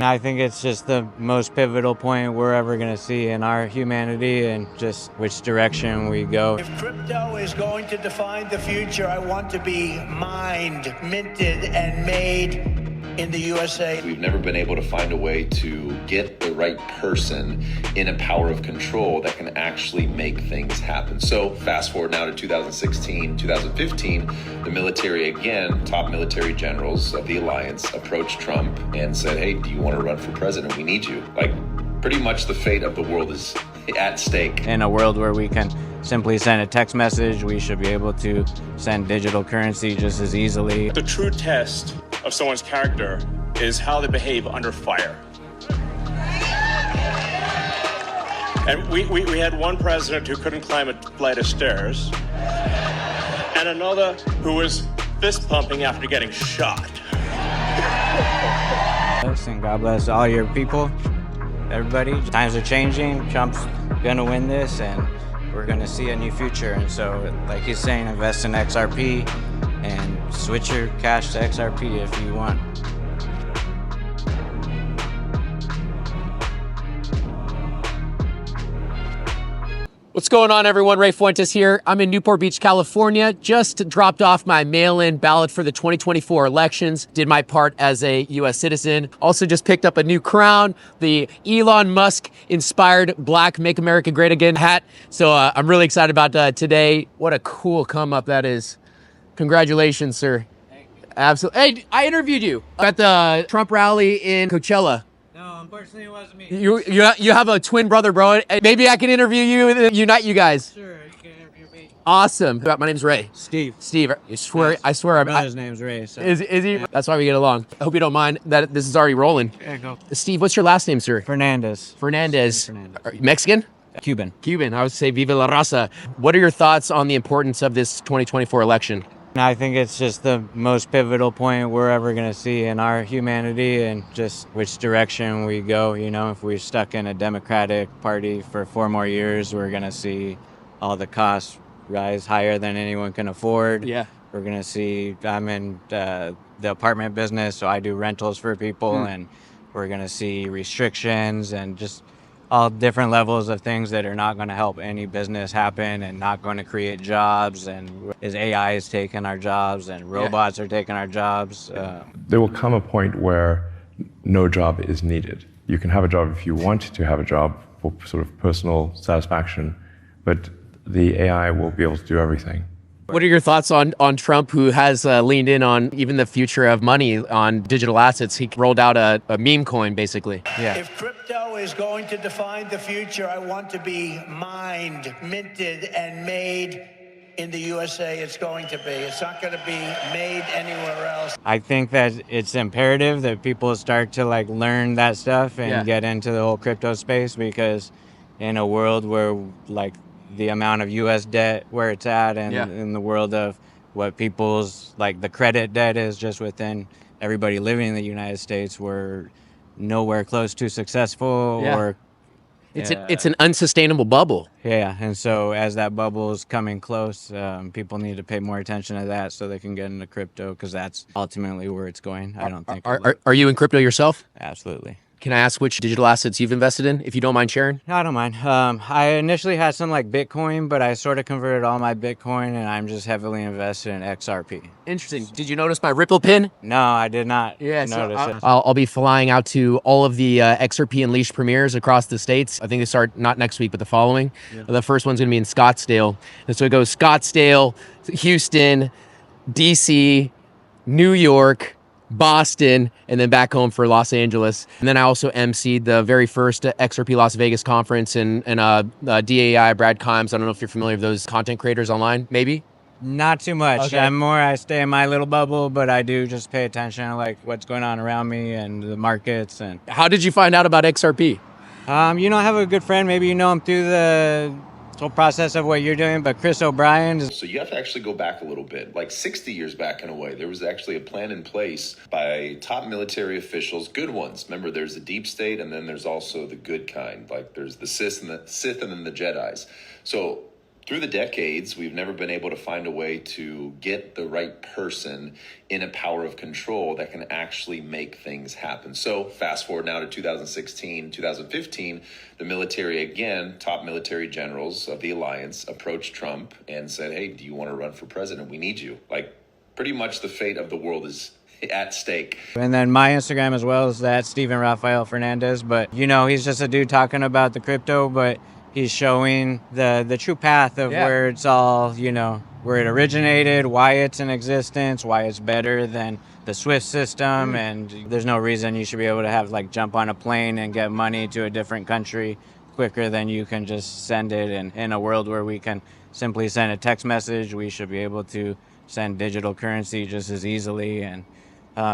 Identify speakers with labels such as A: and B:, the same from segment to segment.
A: I think it's just the most pivotal point we're ever going to see in our humanity and just which direction we go.
B: If crypto is going to define the future, I want to be mined, minted, and made in the USA.
C: We've never been able to find a way to get the right person in a power of control that can actually make things happen. So fast forward now to 2016, 2015, the military again, top military generals of the alliance approached Trump and said, hey, do you want to run for president? We need you. Like, pretty much the fate of the world is at stake.
A: In a world where we can simply send a text message, we should be able to send digital currency just as easily.
D: The true test of someone's character is how they behave under fire. And we had one president who couldn't climb a flight of stairs, and another who was fist pumping after getting shot.
A: And God bless all your people, everybody. Times are changing. Trump's gonna win this, and we're gonna see a new future. And so, like he's saying, invest in XRP and switch your cash to XRP if you want.
E: What's going on, everyone? Ray Fuentes here. I'm in Newport Beach, California. Just dropped off my mail-in ballot for the 2024 elections. Did my part as a U.S. citizen. Also just picked up a new crown, the Elon Musk-inspired Black Make America Great Again hat. So I'm really excited about today. What a cool come-up that is. Congratulations, sir.
A: Thank you.
E: Absolutely. Hey, I interviewed you at the Trump rally in Coachella.
A: No, unfortunately, it wasn't me.
E: You have a twin brother, bro. Maybe I can interview you and unite you guys.
A: Sure, you can interview me.
E: Awesome. My name's Ray.
A: Steve.
E: I swear.
A: His name's Ray. So.
E: Is he? Yeah. That's why we get along. I hope you don't mind that this is already rolling.
A: Yeah, go.
E: Steve, what's your last name, sir?
A: Fernandez.
E: Fernandez. Are you Mexican?
A: Cuban.
E: Cuban. I would say Viva la Raza. What are your thoughts on the importance of this 2024 election?
A: I think it's just the most pivotal point we're ever going to see in our humanity and just which direction we go. You know, if we're stuck in a Democratic Party for 4 more years, we're going to see all the costs rise higher than anyone can afford.
E: Yeah.
A: We're going to see, I'm in the apartment business, so I do rentals for people, and we're going to see restrictions and just all different levels of things that are not going to help any business happen and not going to create jobs. And as AI is taking our jobs and robots are taking our jobs.
F: There will come a point where no job is needed. You can have a job if you want to have a job for sort of personal satisfaction, but the AI will be able to do everything.
E: What are your thoughts on Trump, who has leaned in on even the future of money on digital assets? He rolled out a meme coin, basically.
A: Yeah.
B: If crypto is going to define the future, I want to be mined, minted, and made in the USA. It's going to be. It's not going to be made anywhere else.
A: I think that it's imperative that people start to learn that stuff and get into the whole crypto space, because in a world where the amount of U.S. debt where it's at, and in the world of what people's the credit debt is just within everybody living in the United States, we're nowhere close to successful. Or
E: it's an unsustainable bubble.
A: Yeah, and so as that bubble is coming close, people need to pay more attention to that so they can get into crypto, because that's ultimately where it's going. I don't think.
E: Are you in crypto yourself?
A: Absolutely.
E: Can I ask which digital assets you've invested in, if you don't mind sharing?
A: No, I don't mind. I initially had some Bitcoin, but I sort of converted all my Bitcoin, and I'm just heavily invested in XRP.
E: Interesting. Did you notice my Ripple pin?
A: No, I did not
E: notice
A: it.
E: I'll be flying out to all of the XRP Unleashed premieres across the states. I think they start not next week, but the following. Yeah. The first one's going to be in Scottsdale. And so it goes Scottsdale, Houston, DC, New York, Boston, and then back home for Los Angeles. And then I also emceed the very first XRP Las Vegas conference, and DAI, Brad Kimes. I don't know if you're familiar with those content creators online, maybe?
A: Not too much.
E: Okay.
A: I stay in my little bubble, but I do just pay attention to what's going on around me and the markets. And
E: how did you find out about XRP?
A: I have a good friend. Maybe you know him through the whole process of what you're doing, but Chris O'Brien.
C: So you have to actually go back a little bit, 60 years back in a way. There was actually a plan in place by top military officials, good ones. Remember, there's the deep state, and then there's also the good kind. There's the Sith and then the Jedis. So Through the decades, we've never been able to find a way to get the right person in a power of control that can actually make things happen. So fast forward now to 2016, 2015, the military again, top military generals of the alliance approached Trump and said, hey, do you want to run for president? We need you. Like, pretty much the fate of the world is at stake.
A: And then my Instagram as well is that Steven Fernandez. But, you know, he's just a dude talking about the crypto, but he's showing the true path of where it's all, you know, where it originated, why it's in existence, why it's better than the SWIFT system. And there's no reason you should be able to have like jump on a plane and get money to a different country quicker than you can just send it. And in a world where we can simply send a text message, we should be able to send digital currency just as easily. And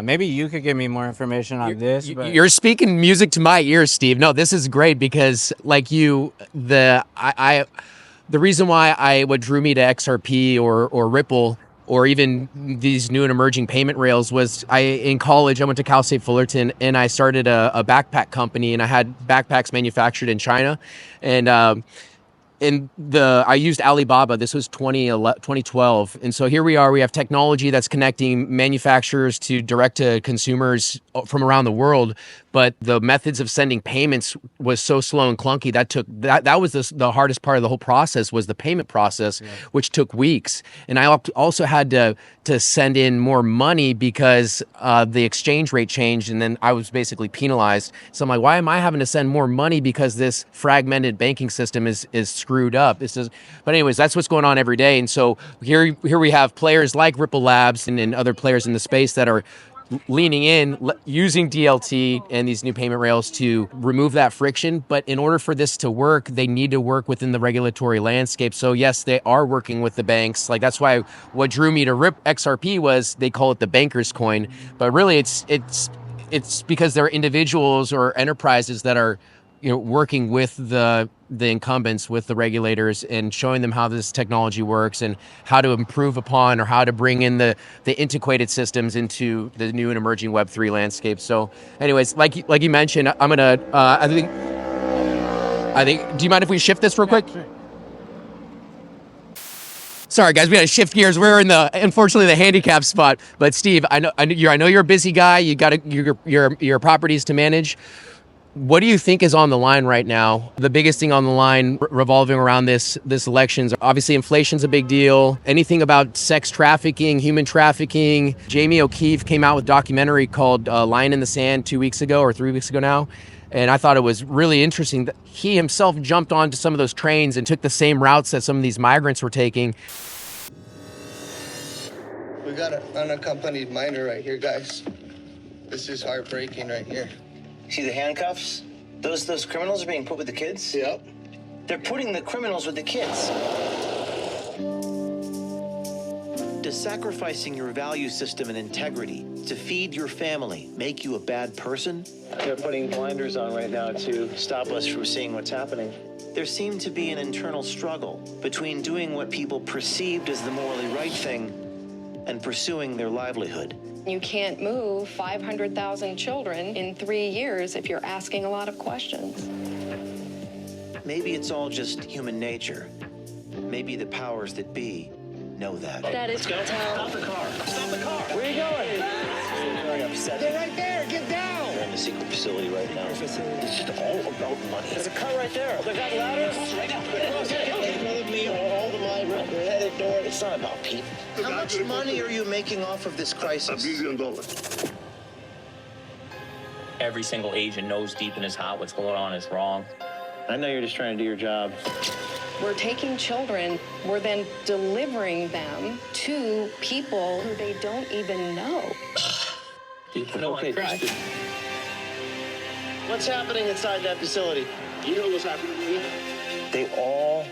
A: maybe you could give me more information on this. But
E: You're speaking music to my ears, Steve. No, this is great because, like you, the reason why what drew me to XRP or Ripple or even these new and emerging payment rails was in college I went to Cal State Fullerton and I started a backpack company, and I had backpacks manufactured in China, and I used Alibaba. This was 2012. And so here we are, we have technology that's connecting manufacturers to direct to consumers from around the world. But the methods of sending payments was so slow and clunky that was the hardest part of the whole process was the payment process, which took weeks. And I also had to send in more money because the exchange rate changed, and then I was basically penalized. So I'm like, why am I having to send more money because this fragmented banking system is screwed up? But anyways, that's what's going on every day. And so here we have players like Ripple Labs and other players in the space that are leaning in, using DLT and these new payment rails to remove that friction. But in order for this to work, they need to work within the regulatory landscape. So yes, they are working with the banks. Like that's why what drew me to XRP was they call it the banker's coin, but really it's because they're individuals or enterprises that are, you know, working with the incumbents, with the regulators, and showing them how this technology works and how to improve upon or how to bring in the antiquated systems into the new and emerging Web3 landscape. So anyways, like you mentioned, I'm gonna I think do you mind if we shift this real quick? Sure. Sorry guys, we gotta shift gears. We're in unfortunately the handicap spot. But Steve, I know you're a busy guy. You got your properties to manage. What do you think is on the line right now? The biggest thing on the line revolving around this elections, obviously inflation's a big deal. Anything about sex trafficking, human trafficking? Jamie O'Keefe came out with a documentary called Line in the Sand 2 weeks ago or 3 weeks ago now. And I thought it was really interesting that he himself jumped onto some of those trains and took the same routes that some of these migrants were taking.
G: We got an unaccompanied minor right here, guys. This is heartbreaking right here.
H: See the handcuffs? Those criminals are being put with the kids?
G: Yep.
H: They're putting the criminals with the kids. Does sacrificing your value system and integrity to feed your family make you a bad person? They're putting blinders on right now to stop us from seeing what's happening. There seemed to be an internal struggle between doing what people perceived as the morally right thing and pursuing their livelihood.
I: You can't move 500,000 children in 3 years if you're asking a lot of questions.
H: Maybe it's all just human nature. Maybe the powers that be know that.
I: That is
H: Let's go. Stop the car. Stop the car. Where are you going? Very upset.
G: They're right there. Get down.
H: They're in the secret facility right now. It's just all about money. There's a car right there. They got ladders. Right now.
G: In front of me are all the migrants. They're headed north.
H: It's not about people. How much money are you making off of this crisis?
G: $1 billion.
J: Every single Asian knows deep in his heart what's going on is wrong.
H: I know you're just trying to do your job.
I: We're taking children, we're then delivering them to people who they don't even know.
H: Okay, Kristen. What's happening inside that facility?
G: You know what's happening here?
H: They all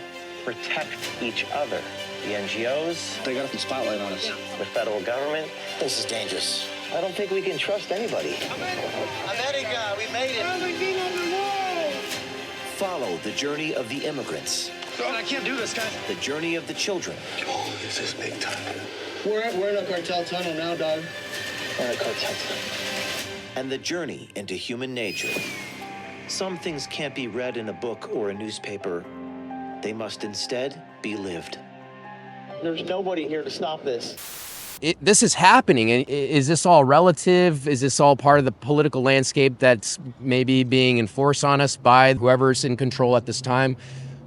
H: protect each other. The NGOs,
G: They got the spotlight on us.
H: the federal government. This is dangerous. I don't think we can trust anybody. America, we made it.
G: Everything on the wall.
H: Follow the journey of the immigrants.
G: God, I can't do this, guys.
H: The journey of the children.
G: Oh, this is big time. We're in a cartel tunnel now, dog.
H: And a cartel. And the journey into human nature. Some things can't be read in a book or a newspaper. They must instead be lived. There's nobody here to stop this.
E: This is happening. And is this all relative? Is this all part of the political landscape that's maybe being enforced on us by whoever's in control at this time?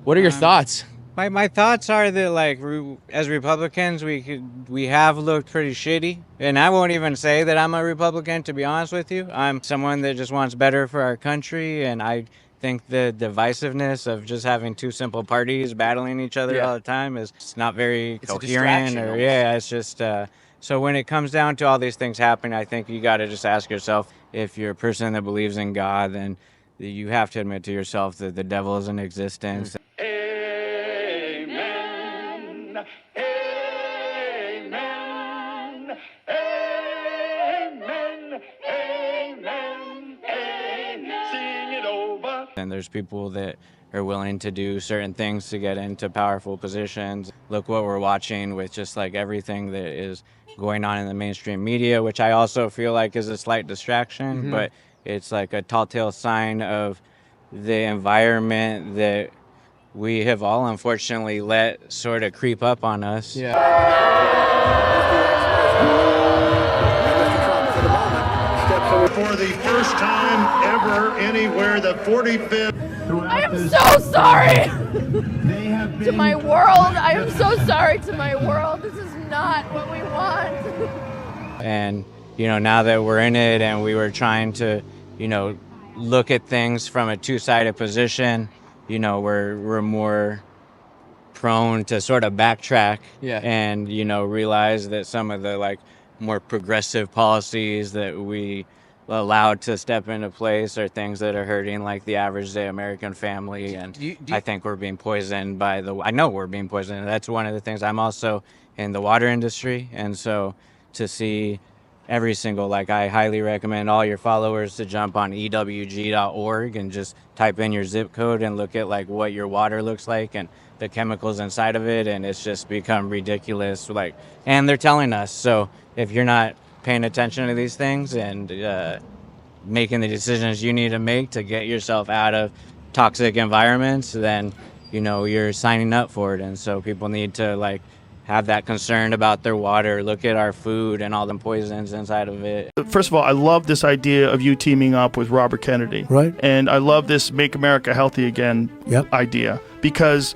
E: What are your thoughts?
A: My thoughts are that, like, as Republicans, we have looked pretty shitty. And I won't even say that I'm a Republican, to be honest with you. I'm someone that just wants better for our country, and I think the divisiveness of just having two simple parties battling each other all the time is not very coherent. It's just so when it comes down to all these things happening, I think you got to just ask yourself, if you're a person that believes in God, then you have to admit to yourself that the devil is in existence.
B: Amen. Amen. Amen. Amen. Amen. Sing it over.
A: And there's people that are willing to do certain things to get into powerful positions. Look what we're watching with just like everything that is going on in the mainstream media, which I also feel like is a slight distraction, but it's like a telltale sign of the environment that we have all unfortunately let sort of creep up on us.
B: For the first time ever anywhere, the 45th.
K: I am so sorry to my world. I am so sorry to my world. This is not what we want.
A: And, now that we're in it and we were trying to, look at things from a two-sided position, we're more prone to sort of backtrack and, realize that some of the like more progressive policies that we allowed to step into place are things that are hurting like the average day American family. And I think we're being poisoned I know we're being poisoned. That's one of the things. I'm also in the water industry. And so to see every single, I highly recommend all your followers to jump on ewg.org and just type in your zip code and look at like what your water looks like and the chemicals inside of it. And it's just become ridiculous. And they're telling us. So if you're not paying attention to these things and making the decisions you need to make to get yourself out of toxic environments, then you're signing up for it. And so people need to have that concern about their water, look at our food and all the poisons inside of it.
L: First of all, I love this idea of you teaming up with Robert Kennedy.
M: Right.
L: And I love this Make America Healthy Again idea, because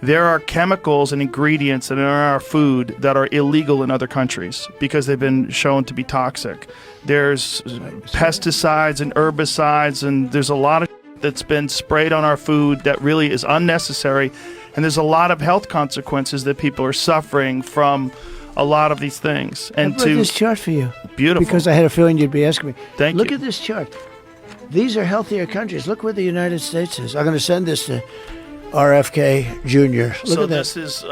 L: there are chemicals and ingredients in our food that are illegal in other countries because they've been shown to be toxic. There's pesticides and herbicides, and there's a lot of that's been sprayed on our food that really is unnecessary. And there's a lot of health consequences that people are suffering from a lot of these things. And
M: I brought this chart for you.
L: Beautiful.
M: Because I had a feeling you'd be asking me.
L: Thank you.
M: Look at this chart. These are healthier countries. Look where the United States is. I'm going to send this to RFK Jr. Look at that.
L: This is,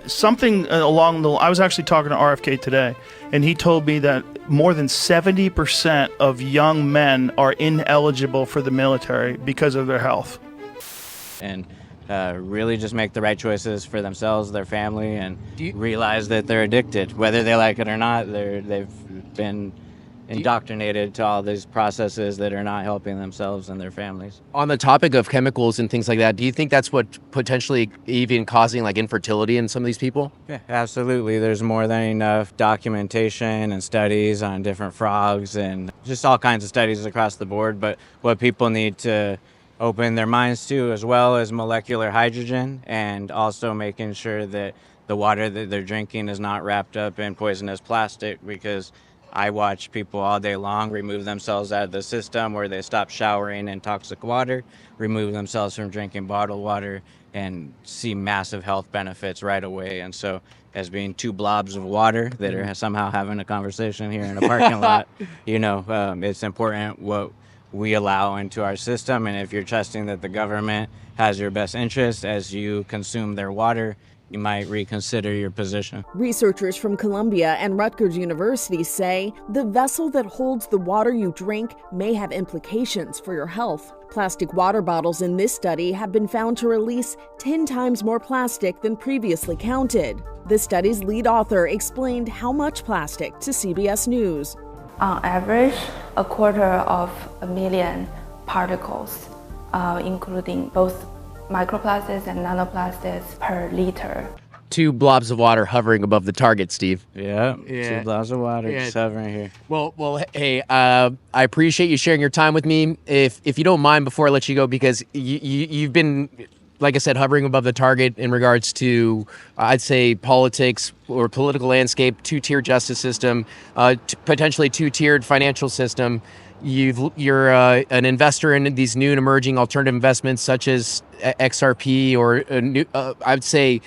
L: something along the... I was actually talking to RFK today, and he told me that more than 70% of young men are ineligible for the military because of their health.
A: And really just make the right choices for themselves, their family, and realize that they're addicted. Whether they like it or not, they've been indoctrinated to all these processes that are not helping themselves and their families.
E: On the topic of chemicals and things like that, do you think that's what potentially even causing infertility in some of these people?
A: Yeah, absolutely. There's more than enough documentation and studies on different frogs and just all kinds of studies across the board. But what people need to open their minds to as well as molecular hydrogen, and also making sure that the water that they're drinking is not wrapped up in poisonous plastic, because I watch people all day long remove themselves out of the system, where they stop showering in toxic water, remove themselves from drinking bottled water, and see massive health benefits right away. And so, as being two blobs of water that are somehow having a conversation here in a parking lot, it's important what we allow into our system. And if you're trusting that the government has your best interest as you consume their water, you might reconsider your position.
N: Researchers from Columbia and Rutgers University say the vessel that holds the water you drink may have implications for your health. Plastic water bottles in this study have been found to release 10 times more plastic than previously counted. The study's lead author explained how much plastic to CBS News.
O: On average, 250,000 particles, including both microplastics and nanoplastics per liter.
E: 2 blobs of water hovering above the target, Steve.
A: Yeah. 2 blobs of water just hovering here.
E: Well, hey, I appreciate you sharing your time with me. If you don't mind, before I let you go, because you've been, like I said, hovering above the target in regards to, I'd say, politics or political landscape, 2-tier justice system, potentially 2-tiered financial system. You're an investor in these new and emerging alternative investments such as XRP or I'd say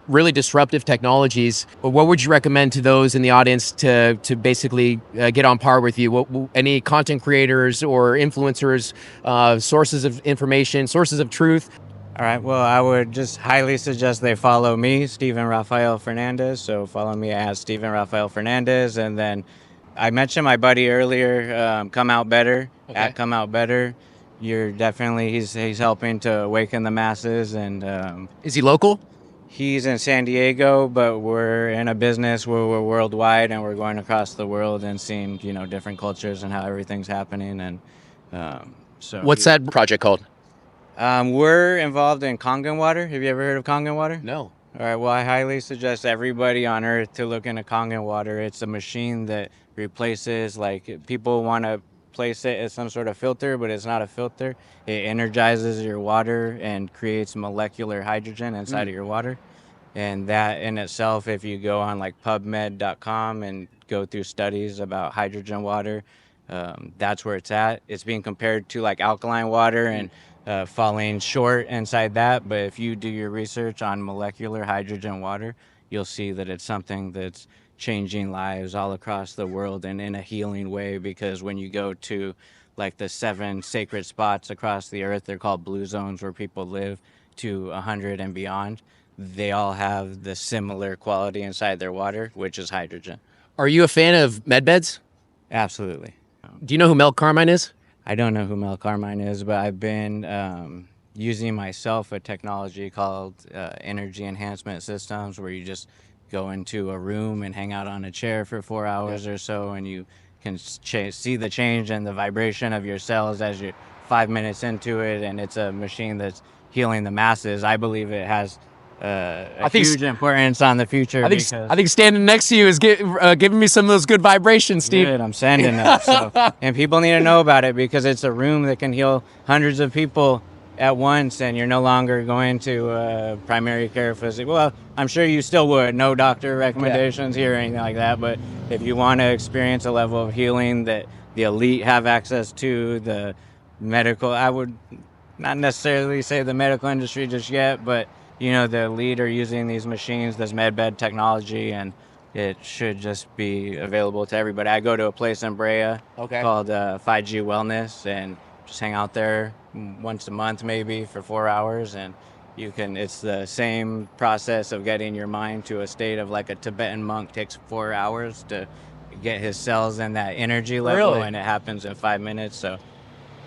E: really disruptive technologies. What would you recommend to those in the audience to basically get on par with you? Any content creators or influencers, sources of information, sources of truth?
A: All right, well, I would just highly suggest they follow me, Steven Rafael Fernandez. So follow me at Steven Rafael Fernandez. And then I mentioned my buddy earlier, Come Out Better, at Come Out Better. You're definitely, he's helping to awaken the masses. And
E: is he local?
A: He's in San Diego, but we're in a business where we're worldwide and we're going across the world and seeing, different cultures and how everything's happening. And so.
E: What's that project called?
A: We're involved in Kangen water. Have you ever heard of Kangen water?
E: No.
A: All right, well, I highly suggest everybody on Earth to look into Kangen water. It's a machine that replaces, people want to place it as some sort of filter, but it's not a filter. It energizes your water and creates molecular hydrogen inside of your water. And that in itself, if you go on PubMed.com and go through studies about hydrogen water, that's where it's at. It's being compared to alkaline water and falling short inside that. But if you do your research on molecular hydrogen water, you'll see that it's something that's changing lives all across the world and in a healing way, because when you go to the 7 sacred spots across the earth, they're called blue zones where people live to 100 and beyond. They all have the similar quality inside their water, which is hydrogen.
E: Are you a fan of medbeds?
A: Absolutely.
E: Do you know who Mel Carmine is?
A: I don't know who Mel Carmine is, but I've been using myself a technology called energy enhancement systems, where you just go into a room and hang out on a chair for 4 hours or so, and you can see the change in the vibration of your cells as you're 5 minutes into it, and it's a machine that's healing the masses. I believe it has a huge importance on the future.
E: I think standing next to you is giving me some of those good vibrations, Steve.
A: Good, I'm sending them. And people need to know about it, because it's a room that can heal hundreds of people at once, and you're no longer going to primary care physician. Well, I'm sure you still would. No doctor recommendations here or anything like that. But if you want to experience a level of healing that the elite have access to, the medical, I would not necessarily say the medical industry just yet, but the elite are using these machines, this medbed technology, and it should just be available to everybody. I go to a place in Brea called 5G Wellness, and just hang out there once a month maybe for 4 hours, and it's the same process of getting your mind to a state of a Tibetan monk. Takes 4 hours to get his cells in that energy level.
E: Really?
A: And it happens in 5 minutes. So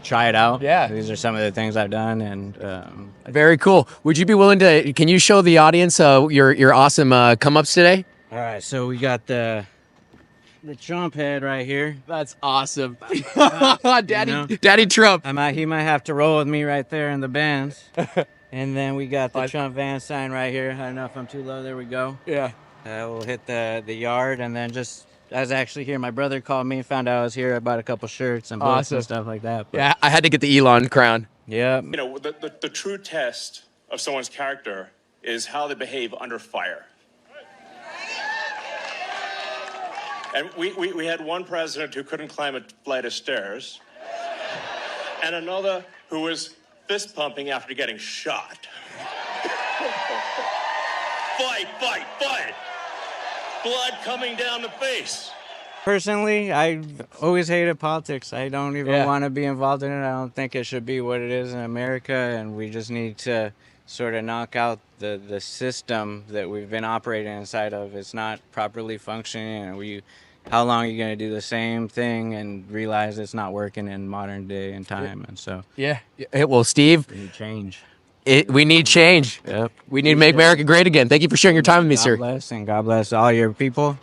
A: try it out.
E: Yeah.
A: These are some of the things I've done, and
E: very cool. Would you be willing to, can you show the audience your awesome come-ups today?
A: All right, so we got the Trump head right here.
E: That's awesome. Daddy Trump.
A: He might have to roll with me right there in the bands. And then we got the Trump van sign right here. I don't know if I'm too low. There we go.
E: Yeah.
A: We'll hit the yard, and then I was actually here. My brother called me and found out I was here. I bought a couple shirts and books and stuff like that.
E: Yeah, I had to get the Elon crown.
A: Yeah.
D: The true test of someone's character is how they behave under fire. And we had one president who couldn't climb a flight of stairs, and another who was fist pumping after getting shot. Fight. Blood coming down the face.
A: Personally, I always hated politics. I don't even want to be involved in it. I don't think it should be what it is in America, and we just need to sort of knock out the system that we've been operating inside of. It's not properly functioning, and how long are you going to do the same thing and realize it's not working in modern day and time? And so
E: well, Steve,
A: we need change.
E: We need change.
A: Yep.
E: We need to make America great again. Thank you for sharing your time with me, sir.
A: God bless, and God bless all your people,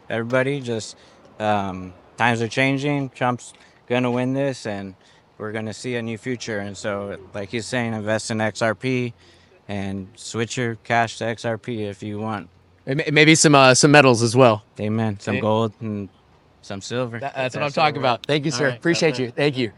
A: everybody. Just times are changing. Trump's gonna win this, and we're going to see a new future. And so, like he's saying, invest in XRP and switch your cash to XRP if you want.
E: Maybe some metals as well.
A: Amen. Some gold and some silver.
E: That's what I'm talking about. Thank you, sir. Appreciate you. Thank you.